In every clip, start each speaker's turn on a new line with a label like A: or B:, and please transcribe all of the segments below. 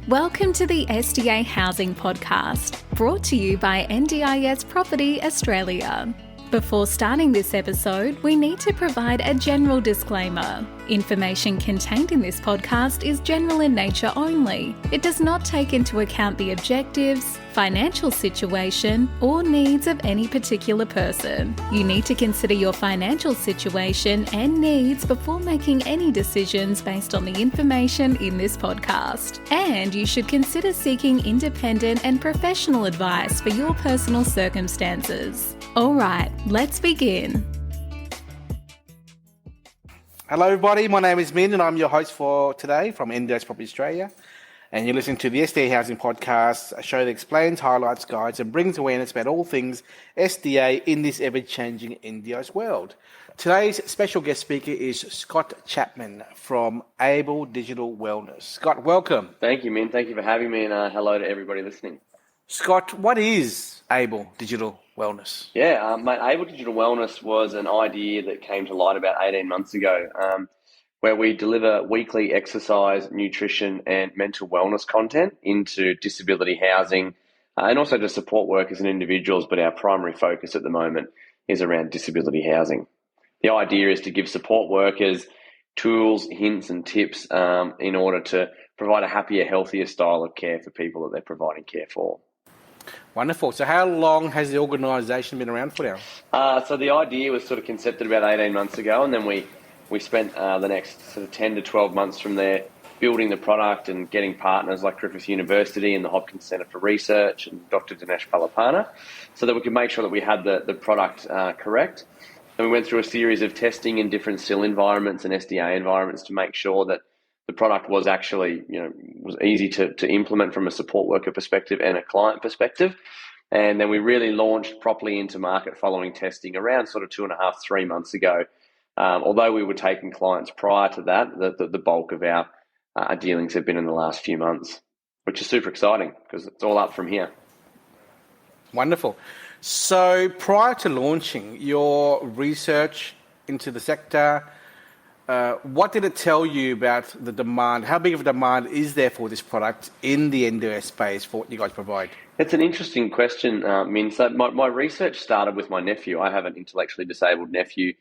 A: Welcome to the SDA Housing Podcast, brought to you by NDIS Property Australia. Before starting this episode, we need to provide a general disclaimer. Information contained in this podcast is general in nature only. It does not take into account the objectives, financial situation, or needs of any particular person. You need to consider your financial situation and needs before making any decisions based on the information in this podcast. And you should consider seeking independent and professional advice for your personal circumstances. All right, let's begin.
B: Hello everybody, my name is Minh and I'm your host for today from NDIS Property Australia. And you're listening to the SDA Housing Podcast, a show that explains, highlights, guides and brings awareness about all things SDA in this ever-changing NDIS world. Today's special guest speaker is Scott Chapman from Able Digital Wellness. Scott, welcome.
C: Thank you, Minh. Thank you for having me, and hello to everybody listening.
B: Scott, what is Able Digital Wellness?
C: Yeah, mate, Able Digital Wellness was an idea that came to light about 18 months ago, where we deliver weekly exercise, nutrition, and mental wellness content into disability housing, and also to support workers and individuals, but our primary focus at the moment is around disability housing. The idea is to give support workers tools, hints, and tips in order to provide a happier, healthier style of care for people that they're providing care for.
B: Wonderful. So how long has the organisation been around for now?
C: So the idea was sort of concepted about 18 months ago, and then we spent the next sort of 10 to 12 months from there building the product and getting partners like Griffith University and the Hopkins Centre for Research and Dr. Dinesh Palapana so that we could make sure that we had the product correct. And we went through a series of testing in different SIL environments and SDA environments to make sure that the product was actually, was easy to implement from a support worker perspective and a client perspective. And then we really launched properly into market following testing around sort of 2.5, 3 months ago. Although we were taking clients prior to that, the bulk of our dealings have been in the last few months, which is super exciting because it's all up from here.
B: Wonderful. So prior to launching your research into the sector, what did it tell you about the demand? How big of a demand is there for this product in the NDIS space for what you guys provide?
C: It's an interesting question, Min. So my research started with my nephew. I have an intellectually disabled nephew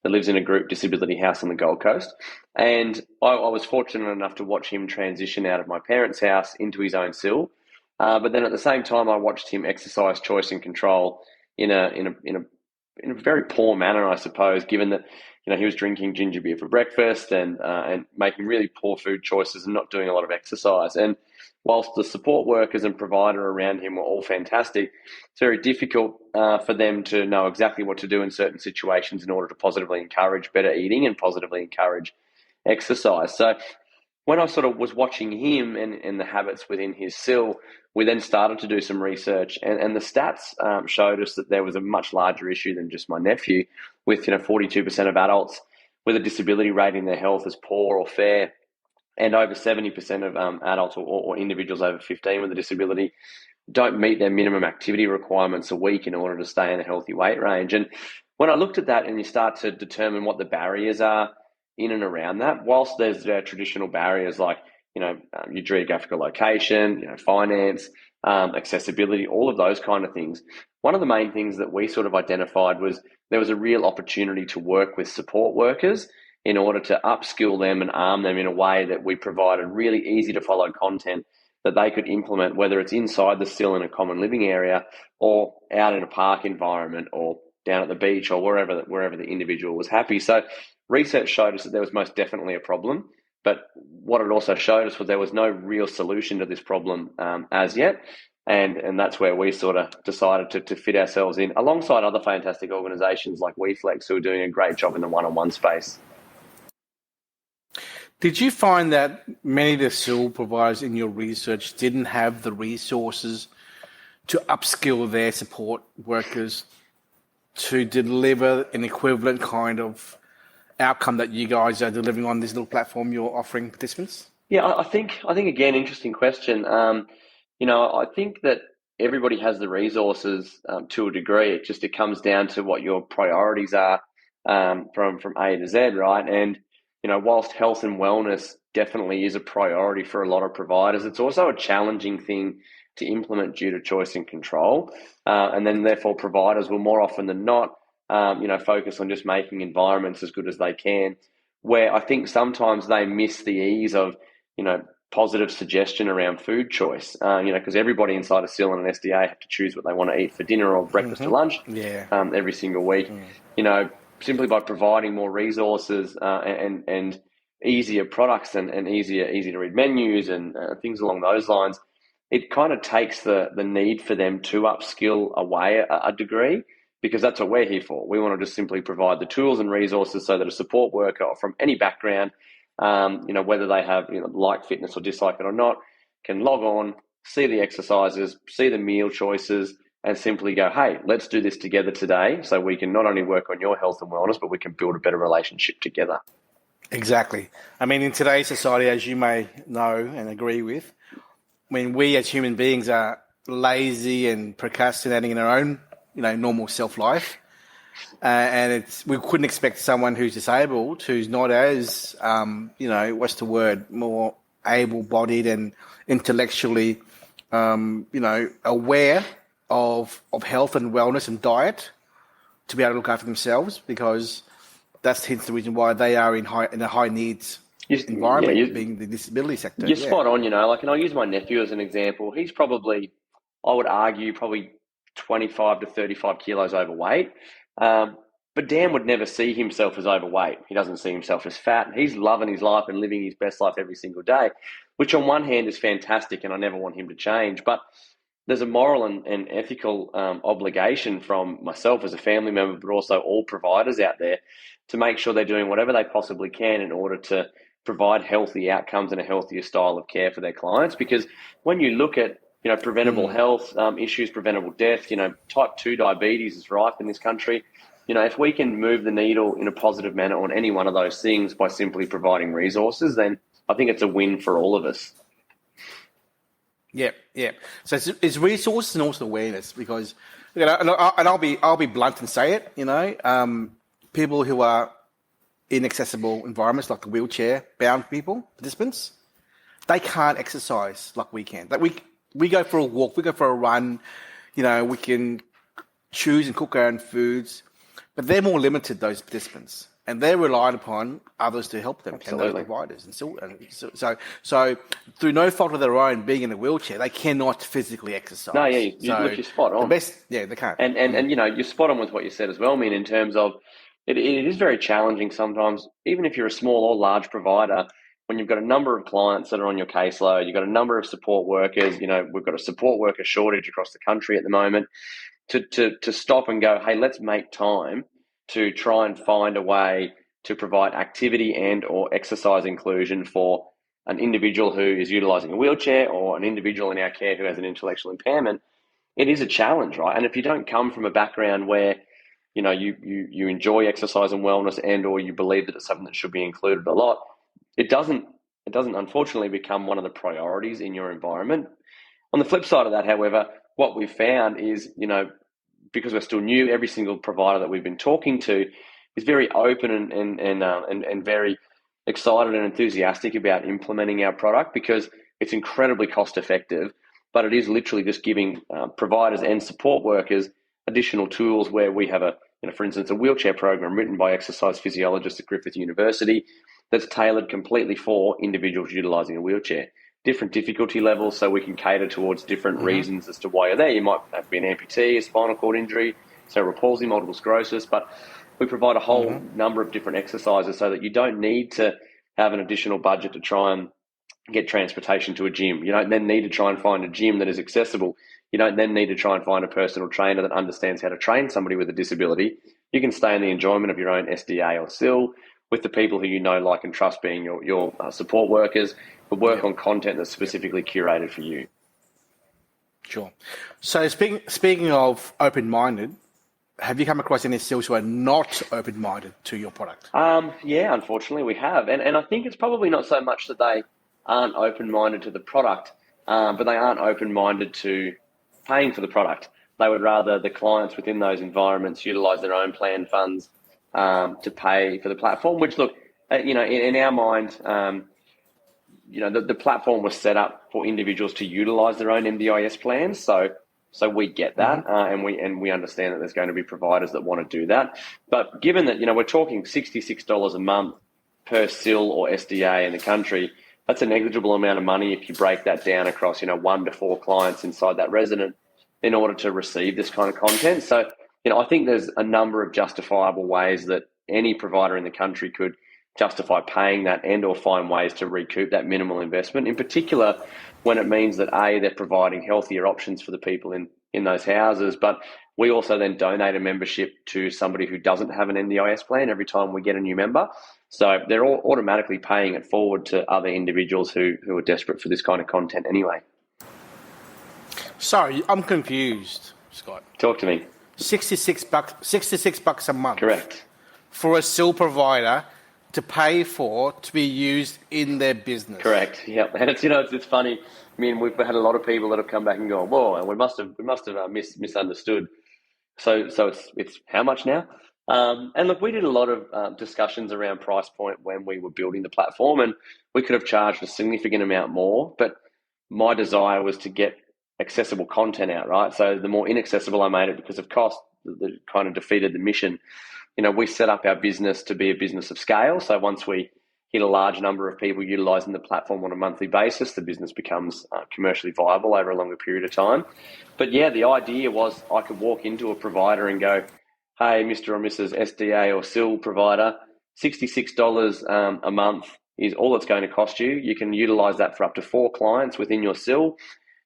C: that lives in a group disability house on the Gold Coast. And I was fortunate enough to watch him transition out of my parents' house into his own SIL. But then at the same time, I watched him exercise choice and control in a very poor manner, I suppose, given that he was drinking ginger beer for breakfast and making really poor food choices and not doing a lot of exercise. And whilst the support workers and provider around him were all fantastic, it's very difficult for them to know exactly what to do in certain situations in order to positively encourage better eating and positively encourage exercise. So when I sort of was watching him and the habits within his SIL, we then started to do some research, and the stats showed us that there was a much larger issue than just my nephew, with 42% of adults with a disability rating their health as poor or fair, and over 70% of adults or individuals over 15 with a disability don't meet their minimum activity requirements a week in order to stay in a healthy weight range. And when I looked at that and you start to determine what the barriers are in and around that, whilst there's traditional barriers like your geographical location, finance, accessibility, all of those kind of things. One of the main things that we sort of identified was there was a real opportunity to work with support workers in order to upskill them and arm them in a way that we provided really easy to follow content that they could implement, whether it's inside the SIL in a common living area or out in a park environment or down at the beach or wherever the individual was happy. So research showed us that there was most definitely a problem. But what it also showed us was there was no real solution to this problem as yet. And that's where we sort of decided to fit ourselves in alongside other fantastic organisations like WeFlex, who are doing a great job in the one-on-one space.
B: Did you find that many of the SIL providers in your research didn't have the resources to upskill their support workers to deliver an equivalent kind of outcome that you guys are delivering on this little platform you're offering participants?
C: Yeah, I think again, interesting question. I think that everybody has the resources to a degree. It comes down to what your priorities are from A to Z, right? And whilst health and wellness definitely is a priority for a lot of providers, it's also a challenging thing to implement due to choice and control. And then therefore providers will more often than not, focus on just making environments as good as they can, where I think sometimes they miss the ease of, positive suggestion around food choice, because everybody inside a CIL and an SDA have to choose what they want to eat for dinner or breakfast or lunch every single week. Simply by providing more resources and easier products and easier to read menus and things along those lines, it kind of takes the need for them to upskill away a degree, because that's what we're here for. We want to just simply provide the tools and resources so that a support worker from any background, whether they have like fitness or dislike it or not, can log on, see the exercises, see the meal choices, and simply go, hey, let's do this together today so we can not only work on your health and wellness, but we can build a better relationship together.
B: Exactly. I mean, in today's society, as you may know and agree with, we as human beings are lazy and procrastinating in our own, normal self-life. And we couldn't expect someone who's disabled, who's not as, more able-bodied and intellectually, aware of health and wellness and diet, to be able to look after themselves, because that's hence the reason why they are in a high needs environment, being the disability sector.
C: You're spot on, and I'll use my nephew as an example. He's probably, I would argue, 25 to 35 kilos overweight. But Dan would never see himself as overweight. He doesn't see himself as fat. He's loving his life and living his best life every single day, which on one hand is fantastic, and I never want him to change. But there's a moral and ethical obligation from myself as a family member, but also all providers out there, to make sure they're doing whatever they possibly can in order to provide healthy outcomes and a healthier style of care for their clients. Because when you look at preventable health issues, preventable death, type 2 diabetes is rife in this country. If we can move the needle in a positive manner on any one of those things by simply providing resources, then I think it's a win for all of us.
B: Yeah. So it's resources and also awareness, because, and I'll be blunt and say it. People who are in accessible environments like the wheelchair-bound participants, they can't exercise like we can. Like we go for a walk, we go for a run. We can choose and cook our own foods, but they're more limited, those participants, and they're relied upon others to help them.
C: Absolutely.
B: And those providers. And so through no fault of their own, being in a wheelchair, they cannot physically exercise.
C: No, you're spot on.
B: They can't.
C: And you're spot on with what you said as well, Min, in terms of it is very challenging sometimes, even if you're a small or large provider, when you've got a number of clients that are on your caseload, you've got a number of support workers. We've got a support worker shortage across the country at the moment. To stop and go, hey, let's make time to try and find a way to provide activity and or exercise inclusion for an individual who is utilising a wheelchair or an individual in our care who has an intellectual impairment. It is a challenge, right? And if you don't come from a background where you enjoy exercise and wellness and or you believe that it's something that should be included a lot, it doesn't unfortunately become one of the priorities in your environment. On the flip side of that, however, what we've found is, because we're still new, every single provider that we've been talking to is very open and very excited and enthusiastic about implementing our product, because it's incredibly cost effective, but it is literally just giving providers and support workers additional tools, where we have for instance, a wheelchair program written by exercise physiologists at Griffith University that's tailored completely for individuals utilising a wheelchair. Different difficulty levels, so we can cater towards different reasons as to why you're there. You might have been an amputee, a spinal cord injury, cerebral palsy, multiple sclerosis, but we provide a whole number of different exercises so that you don't need to have an additional budget to try and get transportation to a gym. You don't then need to try and find a gym that is accessible. You don't then need to try and find a personal trainer that understands how to train somebody with a disability. You can stay in the enjoyment of your own SDA or CIL with the people who you know, like, and trust being your support workers, but work on content that's specifically curated for you.
B: Sure. So speaking of open-minded, have you come across any CILs who are not open-minded to your product?
C: Yeah, unfortunately we have. And I think it's probably not so much that they aren't open-minded to the product, but they aren't open-minded to paying for the product. They would rather the clients within those environments utilise their own planned funds to pay for the platform, which, look, in our mind, the platform was set up for individuals to utilise their own NDIS plans. So we get that, and we understand that there's going to be providers that want to do that. But given that we're talking $66 a month per SIL or SDA in the country, that's a negligible amount of money if you break that down across 1 to 4 clients inside that resident in order to receive this kind of content. So I think there's a number of justifiable ways that any provider in the country could justify paying that and or find ways to recoup that minimal investment, in particular when it means that they're providing healthier options for the people in those houses, but we also then donate a membership to somebody who doesn't have an NDIS plan every time we get a new member. So they're all automatically paying it forward to other individuals who are desperate for this kind of content anyway.
B: Sorry, I'm confused, Scott.
C: Talk to me.
B: $66 a month.
C: Correct.
B: For a SIL provider to pay for to be used in their business.
C: Correct. Yeah, and it's funny. I mean, we've had a lot of people that have come back and gone, "Whoa!" And we must have misunderstood. So it's how much now? And look, we did a lot of discussions around price point when we were building the platform, and we could have charged a significant amount more. But my desire was to get accessible content out, right? So the more inaccessible I made it because of cost, that kind of defeated the mission. We set up our business to be a business of scale. So once we hit a large number of people utilising the platform on a monthly basis, the business becomes commercially viable over a longer period of time. But yeah, the idea was I could walk into a provider and go, "Hey, Mr. or Mrs. SDA or SIL provider, $66 a month is all it's going to cost you. You can utilise that for up to 4 clients within your SIL.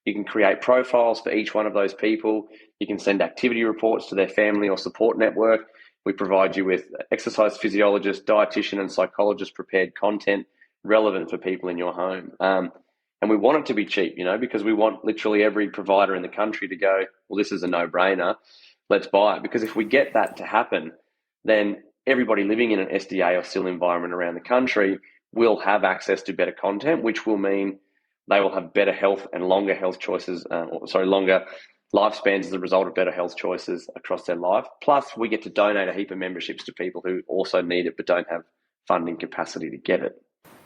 C: You can create profiles for each one of those people. You can send activity reports to their family or support network. We provide you with exercise physiologist, dietitian, and psychologist prepared content relevant for people in your home." And we want it to be cheap, because we want literally every provider in the country to go, "Well, this is a no-brainer. Let's buy it." Because if we get that to happen, then everybody living in an SDA or SIL environment around the country will have access to better content, which will mean they will have better health and longer health choices, longer lifespans as a result of better health choices across their life. Plus, we get to donate a heap of memberships to people who also need it but don't have funding capacity to get it.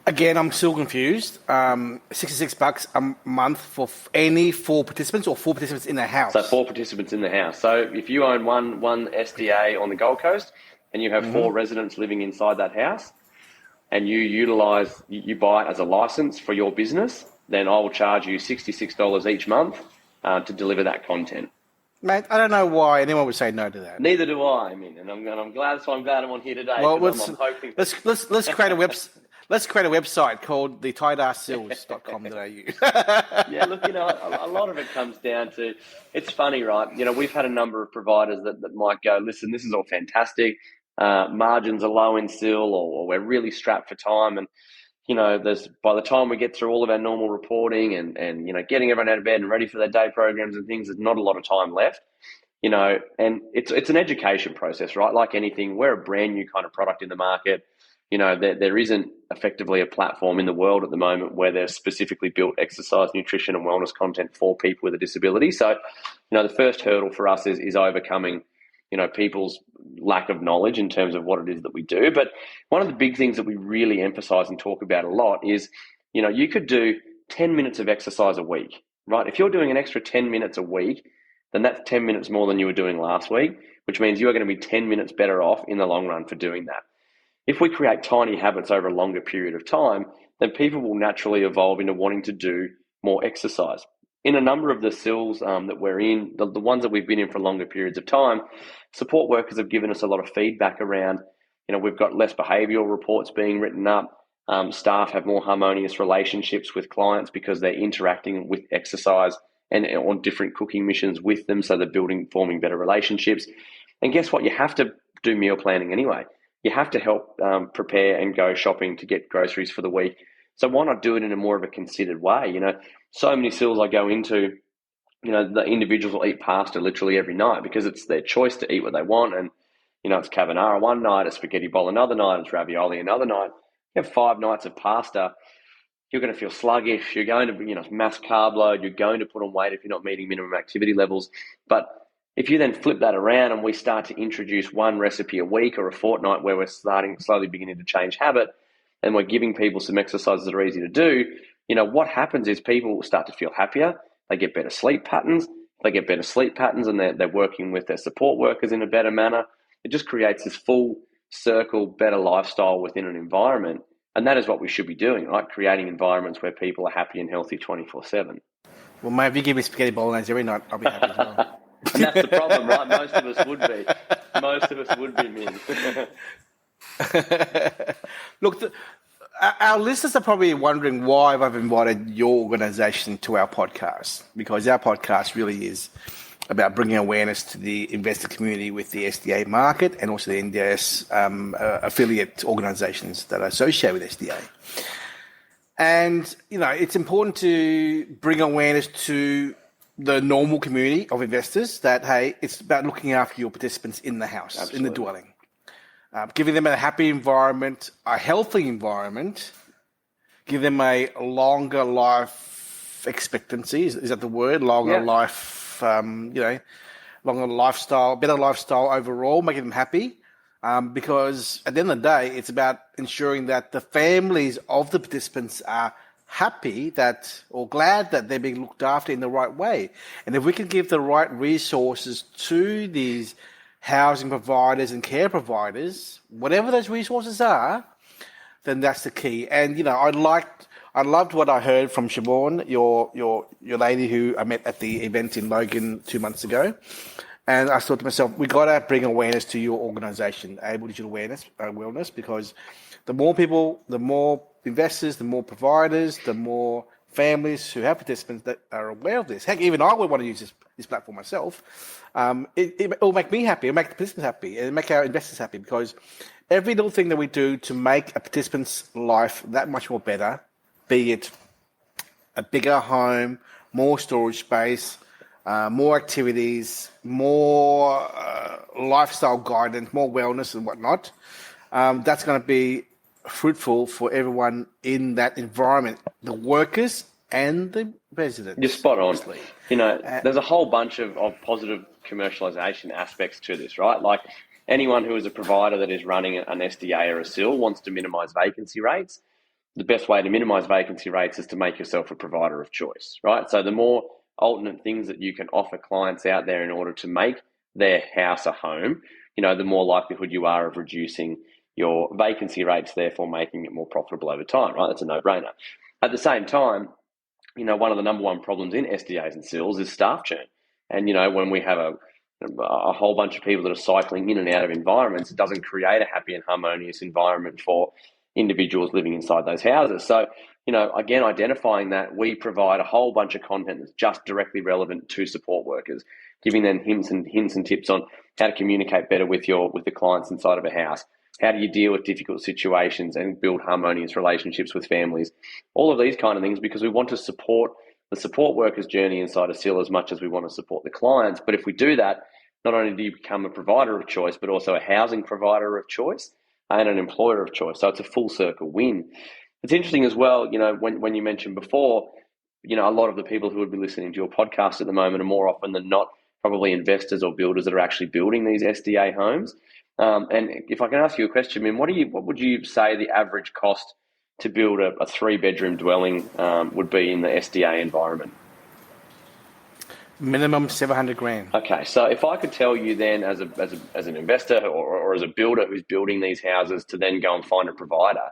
B: Again, I'm still confused. $66 a month for any 4 participants or 4 participants in the house?
C: So 4 participants in the house. So if you own one SDA on the Gold Coast and you have 4 residents living inside that house and you buy it as a license for your business, then I will charge you $66 each month to deliver that content.
B: Mate, I don't know why anyone would say no to that.
C: Neither do I. And I'm glad. So I'm glad I'm on here today.
B: Well,
C: I'm hoping.
B: Let's create a website. Let's create a website called thetightassils.com.au.
C: Yeah, look, a lot of it comes down to, it's funny, right? We've had a number of providers that might go, "Listen, this is all fantastic. Margins are low in SIL, or we're really strapped for time." And there's, by the time we get through all of our normal reporting and getting everyone out of bed and ready for their day programs and things, there's not a lot of time left. And it's an education process, right? Like anything, we're a brand new kind of product in the market. There isn't effectively a platform in the world at the moment where there's specifically built exercise, nutrition, and wellness content for people with a disability. So, the first hurdle for us is overcoming people's lack of knowledge in terms of what it is that we do. But one of the big things that we really emphasize and talk about a lot is, you could do 10 minutes of exercise a week, right? If you're doing an extra 10 minutes a week, then that's 10 minutes more than you were doing last week, which means you are going to be 10 minutes better off in the long run for doing that. If we create tiny habits over a longer period of time, then people will naturally evolve into wanting to do more exercise. In a number of the SILs that we're in, the ones that we've been in for longer periods of time, support workers have given us a lot of feedback around, we've got less behavioural reports being written up. Staff have more harmonious relationships with clients because they're interacting with exercise and on different cooking missions with them. So they're forming better relationships. And guess what? You have to do meal planning anyway. You have to help prepare and go shopping to get groceries for the week. So why not do it in a more of a considered way? So many SILs I go into, the individuals will eat pasta literally every night because it's their choice to eat what they want. And, it's carbonara one night, it's spaghetti bowl another night, it's ravioli another night. You have 5 nights of pasta, you're going to feel sluggish. You're going to, mass carb load. You're going to put on weight if you're not meeting minimum activity levels. But if you then flip that around and we start to introduce one recipe a week or a fortnight where we're slowly beginning to change habit, and we're giving people some exercises that are easy to do, what happens is people start to feel happier. They get better sleep patterns. They get better sleep patterns, and they're working with their support workers in a better manner. It just creates this full circle, better lifestyle within an environment. And that is what we should be doing, right? Creating environments where people are happy and healthy 24/7.
B: Well, mate, if you give me spaghetti bolognese every night, I'll be happy as well.
C: And that's the problem, right? Most of us would be. Most of us would be, Min.
B: Look, our listeners are probably wondering why I've invited your organisation to our podcast, because our podcast really is about bringing awareness to the investor community with the SDA market and also the NDIS affiliate organisations that are associated with SDA. And, it's important to bring awareness to the normal community of investors that, hey, it's about looking after your participants in the house, Absolutely. In the dwelling. Giving them a happy environment, a healthy environment, give them a longer life expectancy. Is that the word? Longer life, longer lifestyle, better lifestyle overall, making them happy. Because at the end of the day, it's about ensuring that the families of the participants are happy or glad that they're being looked after in the right way. And if we can give the right resources to these housing providers and care providers, whatever those resources are, then that's the key. And I loved what I heard from Siobhan, your lady who I met at the event in Logan 2 months ago. And I thought to myself, we got to bring awareness to your organisation, Able Digital Wellness, because the more people, the more investors, the more providers, the more families who have participants that are aware of this. Heck, even I would want to use this platform myself. It will make me happy, it'll make the participants happy, and it'll make our investors happy, because every little thing that we do to make a participant's life that much more better, be it a bigger home, more storage space, more activities, more lifestyle guidance, more wellness and whatnot, that's going to be fruitful for everyone in that environment, the workers and the residents.
C: You're spot on. There's a whole bunch of positive commercialization aspects to this, right? Like anyone who is a provider that is running an SDA or a SIL wants to minimise vacancy rates. The best way to minimise vacancy rates is to make yourself a provider of choice, right? So the more alternate things that you can offer clients out there in order to make their house a home, the more likelihood you are of reducing your vacancy rates, therefore making it more profitable over time, right? That's a no-brainer. At the same time, one of the number one problems in SDAs and SILs is staff churn. And, when we have a whole bunch of people that are cycling in and out of environments, it doesn't create a happy and harmonious environment for individuals living inside those houses. So, again, identifying that, we provide a whole bunch of content that's just directly relevant to support workers, giving them hints and tips on how to communicate better with the clients inside of a house. How do you deal with difficult situations and build harmonious relationships with families? All of these kind of things, because we want to support the support workers' journey inside a SIL as much as we want to support the clients. But if we do that, not only do you become a provider of choice, but also a housing provider of choice and an employer of choice. So it's a full circle win. It's interesting as well, when you mentioned before, a lot of the people who would be listening to your podcast at the moment are more often than not probably investors or builders that are actually building these SDA homes. And if I can ask you a question, Min, what would you say the average cost to build a 3-bedroom dwelling would be in the SDA environment?
B: Minimum $700,000.
C: Okay, so if I could tell you then, as an investor or as a builder who's building these houses, to then go and find a provider,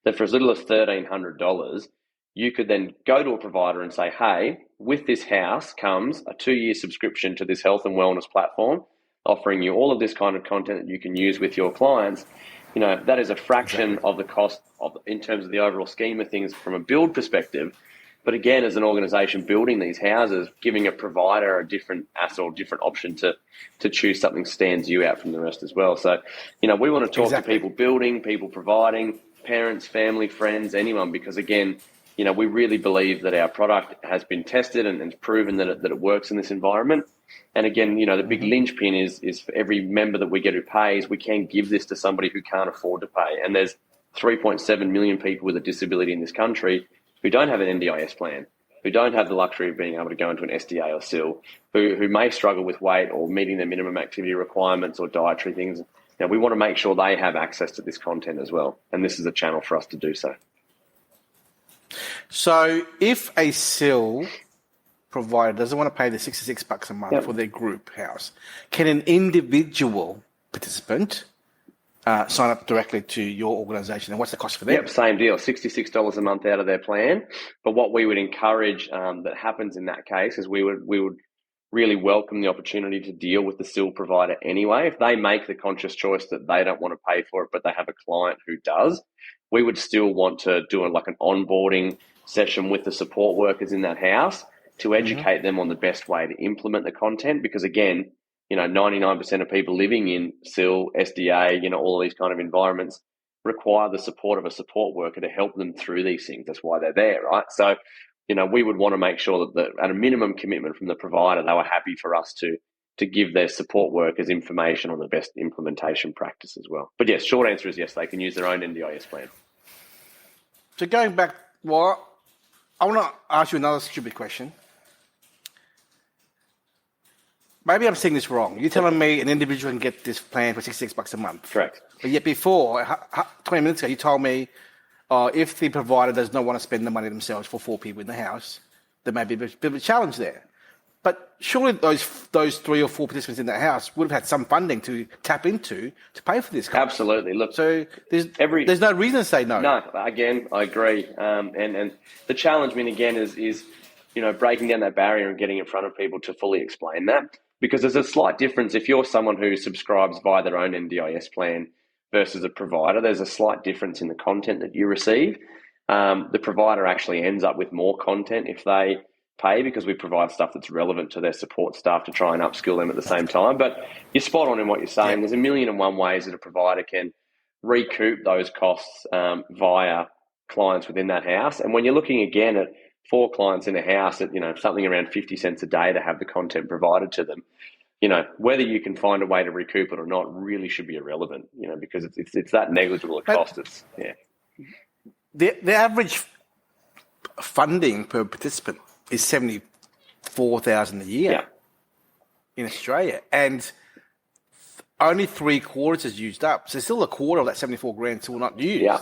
C: that for as little as $1,300, you could then go to a provider and say, hey, with this house comes a 2-year subscription to this health and wellness platform, offering you all of this kind of content that you can use with your clients. That is a fraction of the cost in terms of the overall scheme of things from a build perspective. But again, as an organisation building these houses, giving a provider a different asset or different option to choose something stands you out from the rest as well. So, we want to talk to people building, people providing, parents, family, friends, anyone, because again, we really believe that our product has been tested and proven that it works in this environment. And again, the big linchpin is for every member that we get who pays, we can give this to somebody who can't afford to pay. And there's 3.7 million people with a disability in this country who don't have an NDIS plan, who don't have the luxury of being able to go into an SDA or SIL, who may struggle with weight or meeting their minimum activity requirements or dietary things. Now, we want to make sure they have access to this content as well, and this is a channel for us to do so.
B: So if a SIL provider doesn't want to pay the $66 a month for their group house, can an individual participant sign up directly to your organisation, and what's the cost for them?
C: Yep, same deal, $66 a month out of their plan. But what we would encourage that happens in that case is we would really welcome the opportunity to deal with the SIL provider anyway. If they make the conscious choice that they don't want to pay for it, but they have a client who does, we would still want to do an onboarding session with the support workers in that house to educate them on the best way to implement the content. Because again, 99% of people living in SIL, SDA, all of these kind of environments require the support of a support worker to help them through these things. That's why they're there, right? So, we would want to make sure that at a minimum commitment from the provider, they were happy for us to give their support workers information on the best implementation practice as well. But yes, short answer is yes, they can use their own NDIS plan.
B: So going back, I want to ask you another stupid question. Maybe I'm saying this wrong. You're telling me an individual can get this plan for $66 a month.
C: Correct.
B: But yet before, 20 minutes ago, you told me if the provider does not want to spend the money themselves for 4 people in the house, there may be a bit of a challenge there. But surely those 3 or 4 participants in that house would have had some funding to tap into to pay for this cost.
C: Absolutely. Look,
B: so there's no reason to say no.
C: No, again, I agree. And the challenge, again, is breaking down that barrier and getting in front of people to fully explain that. Because there's a slight difference if you're someone who subscribes via their own NDIS plan versus a provider. There's a slight difference in the content that you receive. The provider actually ends up with more content if they pay, because we provide stuff that's relevant to their support staff to try and upskill them at the same time. But you're spot on in what you're saying. There's 1,001 ways that a provider can recoup those costs via clients within that house. And when you're looking again at 4 clients in a house at something around 50 cents a day to have the content provided to them, whether you can find a way to recoup it or not really should be irrelevant, because it's that negligible a cost.
B: The average funding per participant is $74,000 a year in Australia, and only 3/4 is used up. So still a quarter of that 74 grand still not used.
C: Yeah,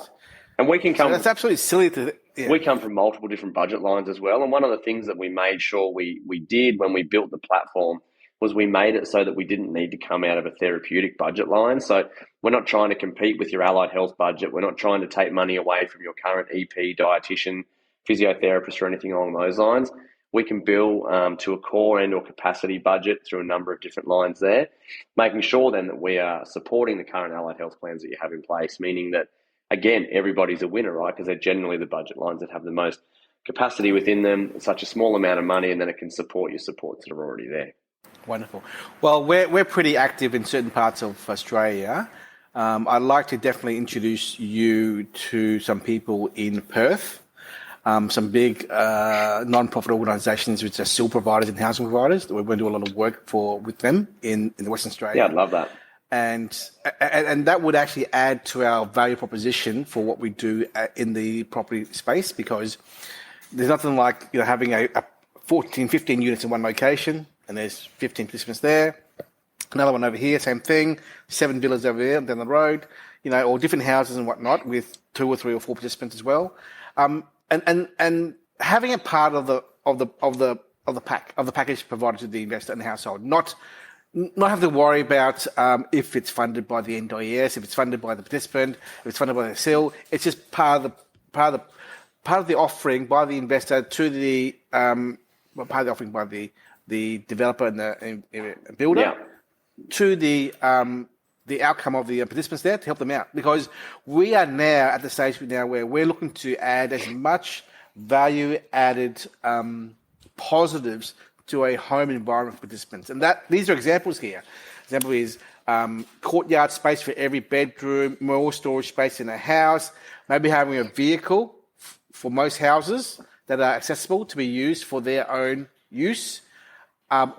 C: and we can come.
B: So that's absolutely silly to. Yeah.
C: We come from multiple different budget lines as well, and one of the things that we made sure we did when we built the platform was we made it so that we didn't need to come out of a therapeutic budget line. So we're not trying to compete with your allied health budget. We're not trying to take money away from your current EP, dietitian, physiotherapist, or anything along those lines. We can bill to a core and or capacity budget through a number of different lines there, making sure then that we are supporting the current allied health plans that you have in place, meaning that, again, everybody's a winner, right? Because they're generally the budget lines that have the most capacity within them, such a small amount of money, and then it can support your supports that are already there.
B: Wonderful. Well, we're pretty active in certain parts of Australia. I'd like to definitely introduce you to some people in Perth, some big non-profit organisations which are SIL providers and housing providers. We're going to do a lot of work with them in Western Australia.
C: Yeah, I'd love that.
B: And that would actually add to our value proposition for what we do in the property space, because there's nothing like having a 14, 15 units in one location, and there's 15 participants there. Another one over here, same thing. 7 villas over there down the road, or different houses and whatnot with 2 or 3 or 4 participants as well. And having a part of the package provided to the investor and the household, not have to worry about if it's funded by the NDIS, if it's funded by the participant, if it's funded by the SIL. It's just part of the offering by the investor to the part of the offering by the developer and the builder to the outcome of the participants there to help them out. Because we are now at the stage now where we're looking to add as much value-added positives to a home environment for participants. And these are examples here. Example is courtyard space for every bedroom, more storage space in a house, maybe having a vehicle for most houses that are accessible to be used for their own use,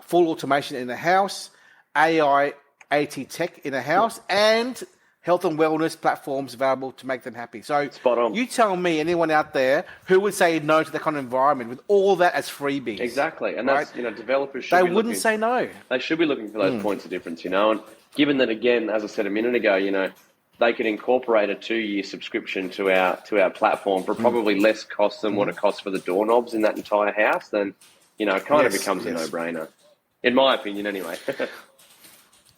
B: full automation in the house, AI, AT tech in a house, and health and wellness platforms available to make them happy. So
C: Spot on.
B: you tell me, anyone out there who would say no to that kind of environment with all that as freebies.
C: Exactly. And
B: right?
C: that's, developers should
B: They
C: be
B: wouldn't say no.
C: They should be looking for those points of difference, and given that, again, as I said a minute ago, they could incorporate a 2-year subscription to our platform for probably less cost than what it costs for the doorknobs in that entire house, then, it kind of becomes a no-brainer. In my opinion, anyway.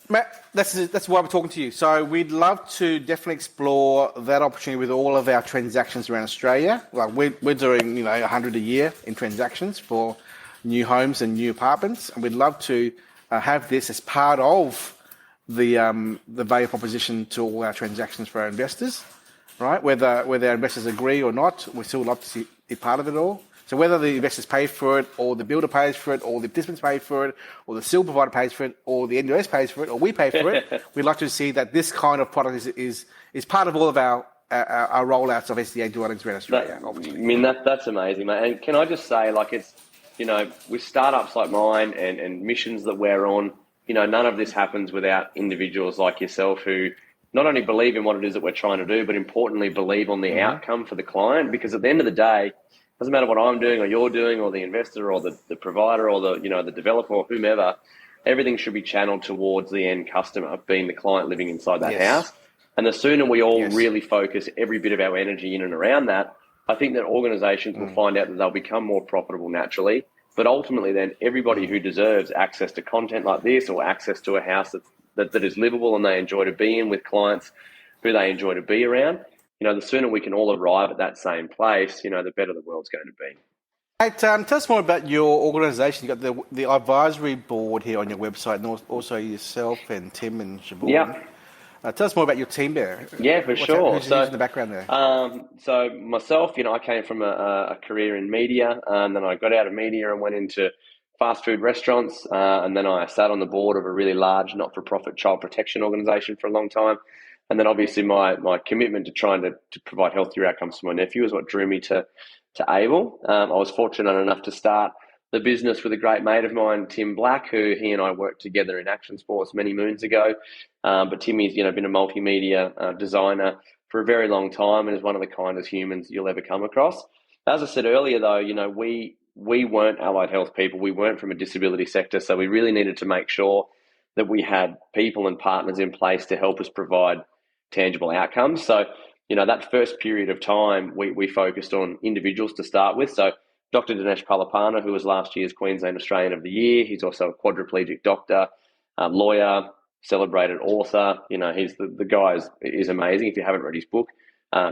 B: Matt, that's why we're talking to you. So we'd love to definitely explore that opportunity with all of our transactions around Australia. Like we're doing, 100 a year in transactions for new homes and new apartments, and we'd love to have this as part of the value proposition to all our transactions for our investors, right? Whether our investors agree or not, we still love to see it part of it all. So whether the investors pay for it, or the builder pays for it, or the participants pay for it, or the seal provider pays for it, or the NDIS pays for it, or we pay for it, we'd like to see that this kind of product is part of all of our rollouts of SDA dwellings around Australia.
C: That's amazing, mate. And can I just say, it's, with startups like mine and missions that we're on, none of this happens without individuals like yourself who not only believe in what it is that we're trying to do, but importantly believe on the outcome for the client. Because at the end of the day, doesn't matter what I'm doing or you're doing or the investor or the provider or the developer or whomever, everything should be channeled towards the end customer, being the client living inside that house. And the sooner we all really focus every bit of our energy in and around that, I think that organisations will find out that they'll become more profitable naturally. But ultimately then everybody who deserves access to content like this or access to a house that is livable and they enjoy to be in with clients who they enjoy to be around, the sooner we can all arrive at that same place, the better the world's going to be.
B: Hey, tell us more about your organisation. You've got the advisory board here on your website, and also yourself and Tim and Siobhan.
C: Yeah.
B: Tell us more about your team there.
C: Yeah, for sure.
B: Who's in the background there?
C: So myself, I came from a career in media, and then I got out of media and went into fast food restaurants, and then I sat on the board of a really large not-for-profit child protection organisation for a long time. And then obviously my commitment to trying to provide healthier outcomes for my nephew is what drew me to Able. I was fortunate enough to start the business with a great mate of mine, Tim Black, who he and I worked together in action sports many moons ago. But Timmy's, been a multimedia designer for a very long time and is one of the kindest humans you'll ever come across. As I said earlier, though, we weren't allied health people. We weren't from a disability sector. So we really needed to make sure that we had people and partners in place to help us provide tangible outcomes. So, that first period of time, we focused on individuals to start with. So Dr. Dinesh Palapana, who was last year's Queensland Australian of the Year, he's also a quadriplegic doctor, lawyer, celebrated author. He's the guy is amazing. If you haven't read his book,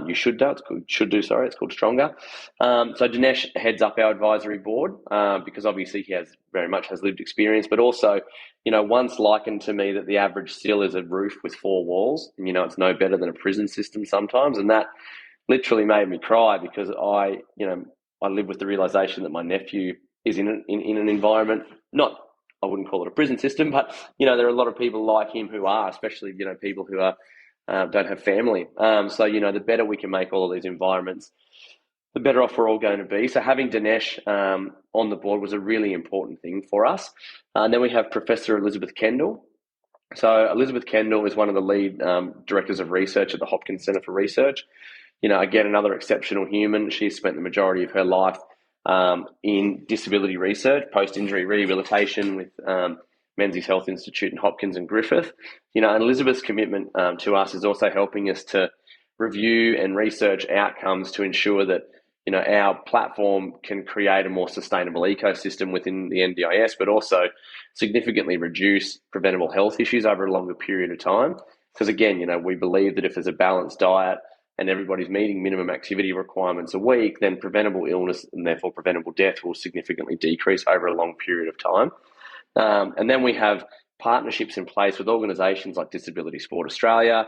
C: you should do. It's called Stronger. So Dinesh heads up our advisory board because obviously he has lived experience, but also, once likened to me that the average still is a roof with 4 walls, and it's no better than a prison system sometimes, and that literally made me cry because I live with the realization that my nephew is in an environment, I wouldn't call it a prison system, but there are a lot of people like him who are, especially people who are don't have family. So the better we can make all of these environments, the better off we're all going to be. So having Dinesh on the board was a really important thing for us. And then we have Professor Elizabeth Kendall. So Elizabeth Kendall is one of the lead directors of research at the Hopkins Centre for Research. Again, another exceptional human. She's spent the majority of her life in disability research, post-injury rehabilitation with Menzies Health Institute and Hopkins and Griffith. And Elizabeth's commitment to us is also helping us to review and research outcomes to ensure that our platform can create a more sustainable ecosystem within the NDIS, but also significantly reduce preventable health issues over a longer period of time. Because again, we believe that if there's a balanced diet and everybody's meeting minimum activity requirements a week, then preventable illness and therefore preventable death will significantly decrease over a long period of time. And then we have partnerships in place with organisations like Disability Sport Australia,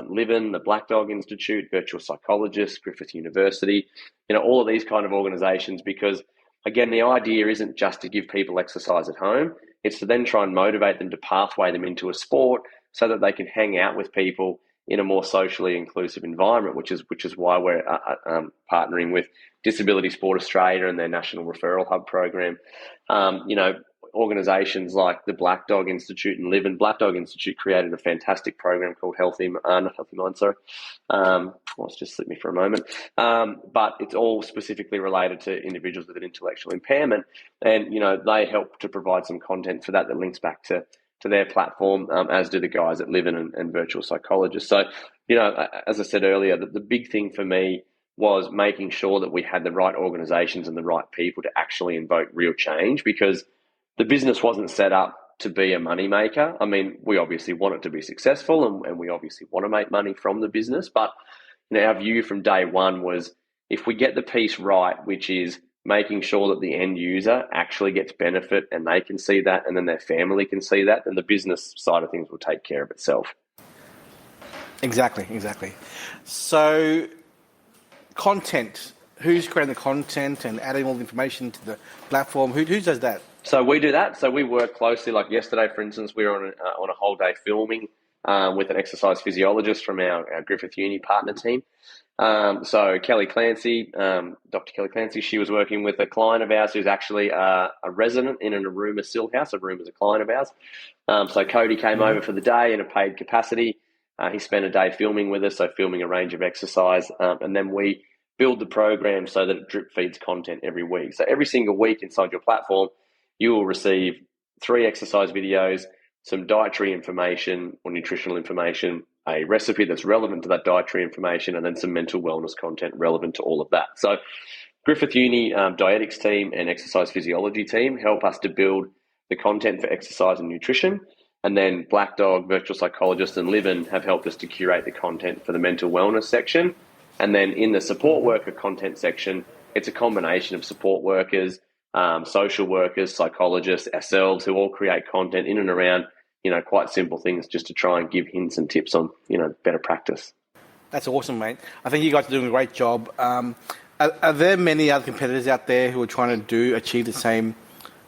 C: Livin, the Black Dog Institute, Virtual Psychologists, Griffith University, all of these kind of organisations, because again, the idea isn't just to give people exercise at home, it's to then try and motivate them to pathway them into a sport so that they can hang out with people in a more socially inclusive environment, which is why we're partnering with Disability Sport Australia and their National Referral Hub program. organisations like the Black Dog Institute and Live and Black Dog Institute created a fantastic program called not Healthy Mind, sorry. It's just slipped me for a moment. But it's all specifically related to individuals with an intellectual impairment. And, they help to provide some content for that links back to their platform, as do the guys at Live and Virtual Psychologists. So, as I said earlier, the big thing for me was making sure that we had the right organisations and the right people to actually invoke real change, because the business wasn't set up to be a money maker. I mean, we obviously want it to be successful, and we obviously want to make money from the business. But our view from day one was, if we get the piece right, which is making sure that the end user actually gets benefit and they can see that, and then their family can see that, then the business side of things will take care of itself.
B: Exactly. So, content. Who's creating the content and adding all the information to the platform? Who does that?
C: So we do that. So we work closely. Like yesterday, for instance, we were on a whole day filming with an exercise physiologist from our Griffith Uni partner team. So Kelly Clancy, Dr. Kelly Clancy, she was working with a client of ours who's actually a resident in an Aruma Sill House. Aruma is a client of ours. So Cody came over for the day in a paid capacity. He spent a day filming with us, so filming a range of exercise. And then we build the program so that it drip feeds content every week. So every single week inside your platform, you will receive 3 exercise videos, some dietary information or nutritional information, a recipe that's relevant to that dietary information, and then some mental wellness content relevant to all of that. So Griffith Uni dietetics team and exercise physiology team help us to build the content for exercise and nutrition. And then Black Dog, Virtual Psychologists and Livin have helped us to curate the content for the mental wellness section. And then in the support worker content section, it's a combination of support workers, social workers, psychologists, ourselves, who all create content in and around, quite simple things, just to try and give hints and tips on, better practice.
B: That's awesome, mate. I think you guys are doing a great job. Are there many other competitors out there who are trying to achieve the same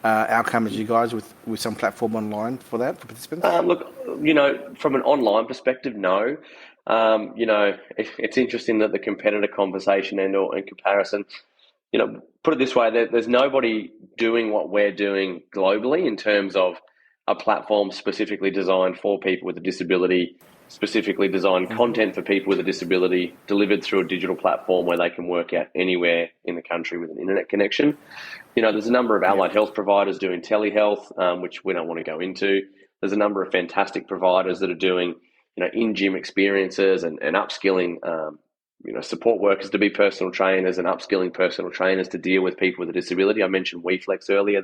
B: outcome as you guys with some platform online for participants?
C: Look, from an online perspective, no. It's interesting that the competitor conversation and comparison, put it this way, there's nobody doing what we're doing globally in terms of a platform specifically designed for people with a disability, specifically designed content for people with a disability, delivered through a digital platform where they can work out anywhere in the country with an internet connection. There's a number of allied health providers doing telehealth, which we don't want to go into. There's a number of fantastic providers that are doing, in-gym experiences and upskilling, support workers to be personal trainers and upskilling personal trainers to deal with people with a disability. I mentioned WeFlex earlier.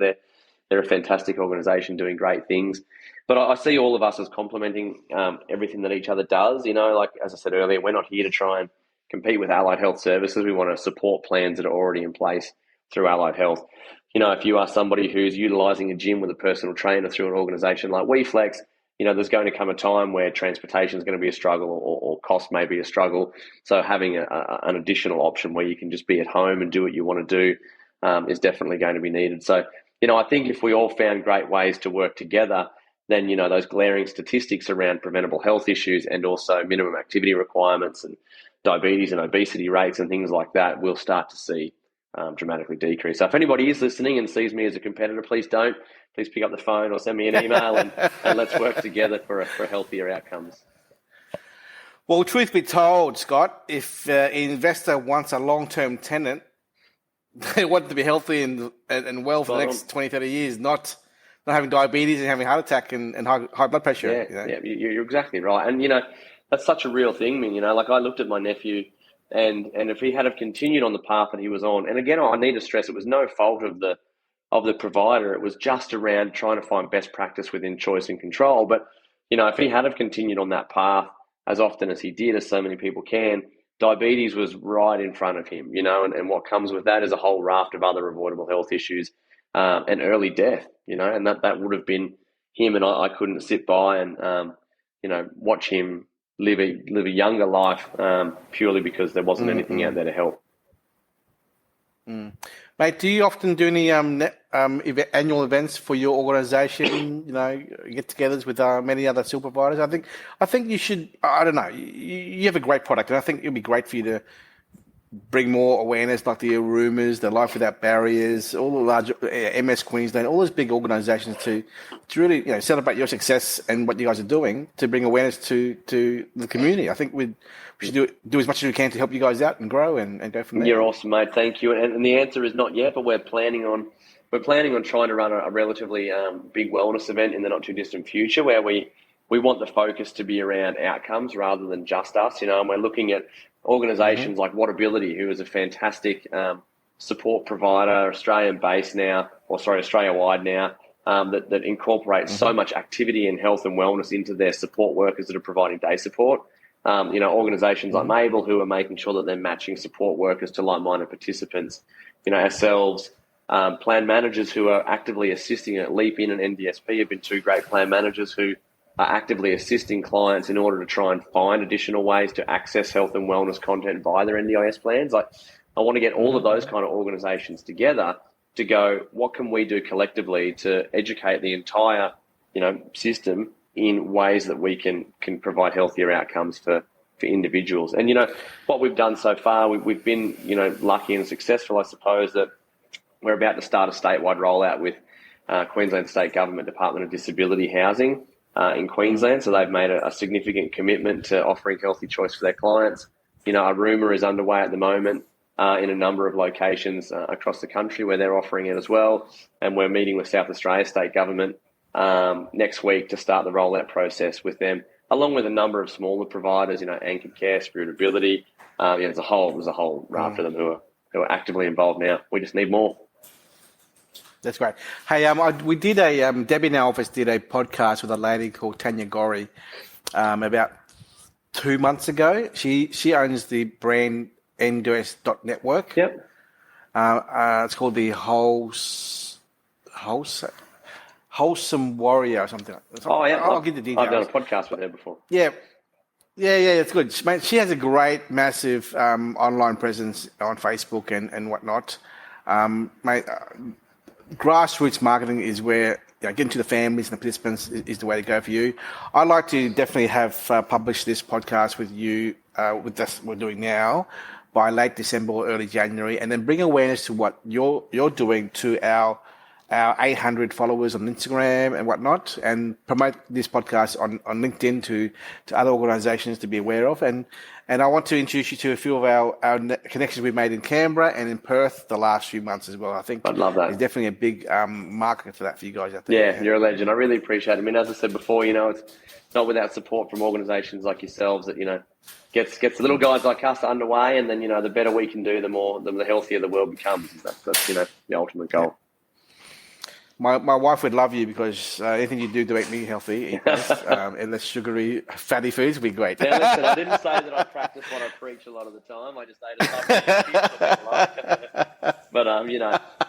C: They're a fantastic organisation doing great things. But I see all of us as complementing everything that each other does. Like as I said earlier, we're not here to try and compete with allied health services. We want to support plans that are already in place through allied health. If you are somebody who's utilising a gym with a personal trainer through an organisation like WeFlex, there's going to come a time where transportation is going to be a struggle or cost may be a struggle. So having an additional option where you can just be at home and do what you want to do is definitely going to be needed. So, I think if we all found great ways to work together, then, those glaring statistics around preventable health issues and also minimum activity requirements and diabetes and obesity rates and things like that, we'll start to see dramatically decrease. So if anybody is listening and sees me as a competitor, please pick up the phone or send me an email and let's work together for healthier outcomes.
B: Well, truth be told, Scott, if an investor wants a long-term tenant, they want to be healthy and well for the next 20, 30 years, not having diabetes and having a heart attack and high blood pressure.
C: Yeah, you're exactly right. And, that's such a real thing, Minh. Like I looked at my nephew and if he had have continued on the path that he was on, and again, I need to stress, it was no fault of the provider. It was just around trying to find best practice within choice and control. But, if he had have continued on that path as often as he did, as so many people can, diabetes was right in front of him, and what comes with that is a whole raft of other avoidable health issues and early death, and that would have been him. And I couldn't sit by and, watch him live a younger life purely because there wasn't anything out there to help.
B: Mate, do you often do any annual events for your organisation? Get-togethers with many other SIL providers. I think you should. I don't know. You have a great product, and I think it'd be great for you to bring more awareness, like the Arumas, the Life Without Barriers, all the large MS Queensland, all those big organisations to really celebrate your success and what you guys are doing to bring awareness to the community. I think we should do as much as we can to help you guys out and grow and go from there.
C: You're awesome, mate. Thank you. And the answer is not yet, but we're planning on trying to run a relatively big wellness event in the not too distant future, where we want the focus to be around outcomes rather than just us. And we're looking at organisations like Whatability, who is a fantastic support provider, Australian-based now, Australia-wide now, that incorporates so much activity and health and wellness into their support workers that are providing day support. Organisations like Mabel, who are making sure that they're matching support workers to like-minded participants. Ourselves, plan managers who are actively assisting at Leap In and NDSP have been two great plan managers who are actively assisting clients in order to try and find additional ways to access health and wellness content via their NDIS plans. I want to get all of those kind of organisations together to go, what can we do collectively to educate the entire, system in ways that we can provide healthier outcomes for individuals. And, what we've done so far, we've been, lucky and successful, I suppose, that we're about to start a statewide rollout with Queensland State Government Department of Disability Housing in Queensland. So they've made a significant commitment to offering healthy choice for their clients. A rumour is underway at the moment in a number of locations across the country where they're offering it as well. And we're meeting with South Australia State Government next week to start the rollout process with them, along with a number of smaller providers, Anchored Care, Spiritability. There's a whole raft of them who are actively involved now. We just need more.
B: That's great. Hey, we did Debbie in our office did a podcast with a lady called Tanya Gorry about 2 months ago. She owns the brand NDOS.network.
C: Yep.
B: It's called the Wholesome Warrior or something.
C: Oh, yeah.
B: I'll give the details.
C: I've done a podcast with her before.
B: Yeah, it's good. Mate, she has a great, massive online presence on Facebook and whatnot. Mate, grassroots marketing is where getting to the families and the participants is the way to go for you. I'd like to definitely have published this podcast with you, with this we're doing now, by late December or early January, and then bring awareness to what you're doing to our 800 followers on Instagram and whatnot, and promote this podcast on LinkedIn to other organisations to be aware of. And I want to introduce you to a few of our connections we've made in Canberra and in Perth the last few months as well. I think
C: I'd love that.
B: There's definitely a big market for that for you guys out there.
C: Yeah, you're a legend. I really appreciate it. I mean, as I said before, it's not without support from organisations like yourselves that, gets the little guys like us underway, and then, the better we can do, the healthier the world becomes. That's the ultimate goal.
B: Yeah. My wife would love you because anything you do to make me healthy, eat less, and less sugary, fatty foods would be great.
C: Now, listen, I didn't say that I practice what I preach a lot of the time. I just ate a lot. But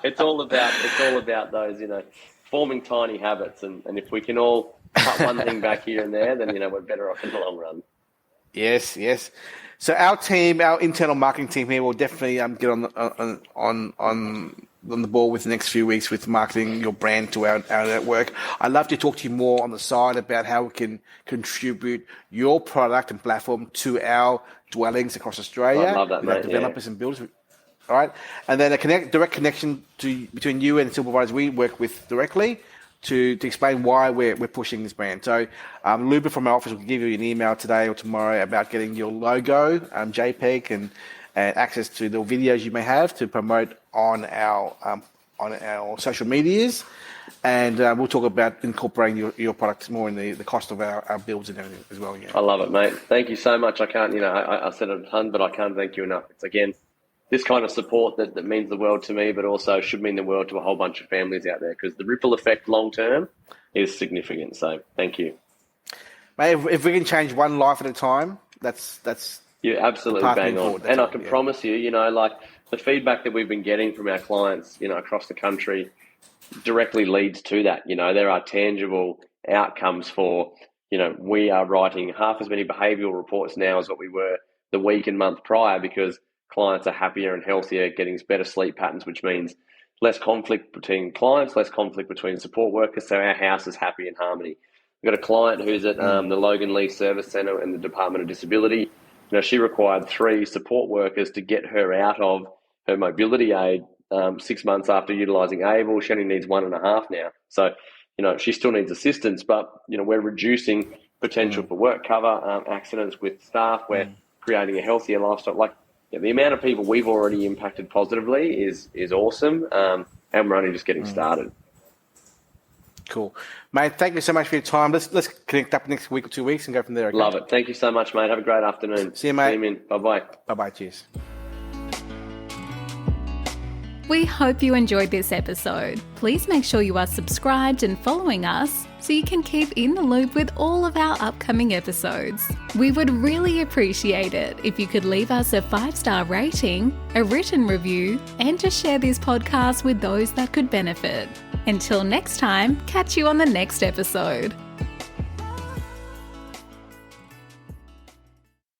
C: it's all about those, forming tiny habits, and if we can all cut one thing back here and there, then we're better off in the long run.
B: Yes. So our team, our internal marketing team here, will definitely get on the ball with the next few weeks with marketing your brand to our network. I'd love to talk to you more on the side about how we can contribute your product and platform to our dwellings across Australia.
C: I love that, mate.
B: Developers and builders. All right. And then a direct connection between you and the supervisors we work with directly to explain why we're pushing this brand. So Luba from our office will give you an email today or tomorrow about getting your logo, JPEG, and access to the videos you may have to promote on our social medias, and we'll talk about incorporating your products more in the cost of our builds and everything as well. Yeah.
C: I love it, mate. Thank you so much. I can't, I said it a ton, but I can't thank you enough. It's again this kind of support that means the world to me, but also should mean the world to a whole bunch of families out there, because the ripple effect long term is significant. So thank you,
B: mate. If we can change one life at a time, that's. You're
C: absolutely bang on. And I can promise you, like the feedback that we've been getting from our clients, across the country directly leads to that. There are tangible outcomes for, we are writing half as many behavioural reports now as what we were the week and month prior, because clients are happier and healthier, getting better sleep patterns, which means less conflict between clients, less conflict between support workers. So our house is happy and harmony. We've got a client who's at the Logan Lee Service Centre in the Department of Disability. she required 3 support workers to get her out of her mobility aid 6 months after utilising ABLE. She only needs 1.5 now. So, she still needs assistance, but, we're reducing potential for work cover, accidents with staff. We're creating a healthier lifestyle. The amount of people we've already impacted positively is awesome, and we're only just getting started.
B: Cool. Mate, thank you so much for your time. Let's connect up next week or 2 weeks and go from there. Okay?
C: Love it. Thank you so much, mate. Have a great afternoon.
B: See you, mate.
C: See you, Min. Bye-bye.
B: Bye-bye. Cheers.
A: We hope you enjoyed this episode. Please make sure you are subscribed and following us so you can keep in the loop with all of our upcoming episodes. We would really appreciate it if you could leave us a 5-star rating, a written review, and to share this podcast with those that could benefit. Until next time, catch you on the next episode.